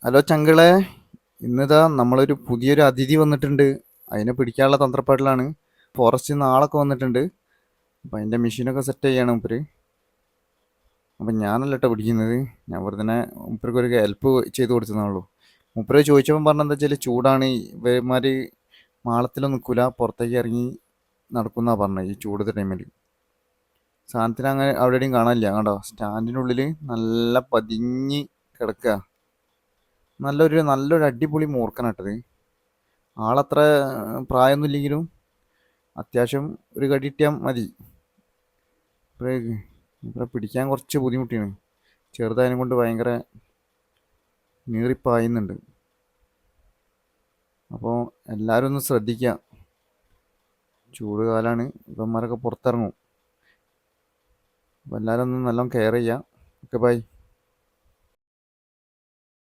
Hello ചങ്കളെ, ഇന്നിതാ നമ്മളൊരു പുതിയൊരു അതിഥി വന്നിട്ടുണ്ട്. അതിനെ പിടിക്കാനുള്ള തന്ത്രപ്പാടിലാണ്. ഫോറസ്റ്റിൽ നിന്ന് ആളൊക്കെ വന്നിട്ടുണ്ട്. അപ്പം അതിൻ്റെ മെഷീനൊക്കെ സെറ്റ് ചെയ്യണം മൂപ്പര്. അപ്പം ഞാനല്ല കേട്ടോ പിടിക്കുന്നത്. ഞാൻ വെറുതെ മൂപ്പർക്ക് ഒരു ഹെൽപ്പ് ചെയ്ത് കൊടുത്തതാണുള്ളൂ. മൂപ്പര് ചോദിച്ചപ്പം പറഞ്ഞെന്താ വെച്ചാൽ ചൂടാണ്, ഇവന്മാർ മാളത്തിലൊന്നും നിൽക്കില്ല, പുറത്തേക്ക് ഇറങ്ങി നടക്കുന്ന പറഞ്ഞത് ഈ ചൂടത്തെ ടൈമിൽ. സാധനത്തിന് അങ്ങനെ അവിടെ എവിടെയും കാണാനില്ല. കണ്ടോ, സ്റ്റാൻഡിനുള്ളിൽ നല്ല പതിഞ്ഞ് കിടക്കുക. നല്ലൊരു അടിപൊളി മൂർഖനാട്ടത്. ആളത്ര പ്രായമൊന്നും ഇല്ലെങ്കിലും അത്യാവശ്യം ഒരു കടി കിട്ടിയാൽ മതി. ഇപ്പഴേ ഇവിടെ പിടിക്കാൻ കുറച്ച് ബുദ്ധിമുട്ടിയാണ്. ചെറുതായതിനെ കൊണ്ട് ഭയങ്കര നീറിപ്പായുന്നുണ്ട്. അപ്പോൾ എല്ലാവരും ഒന്ന് ശ്രദ്ധിക്കുക. ചൂട് കാലമാണ്, ഇവന്മാരൊക്കെ പുറത്തിറങ്ങും. അപ്പോൾ എല്ലാവരും ഒന്ന് നല്ലോണം കെയർ ചെയ്യുക. Okay, by.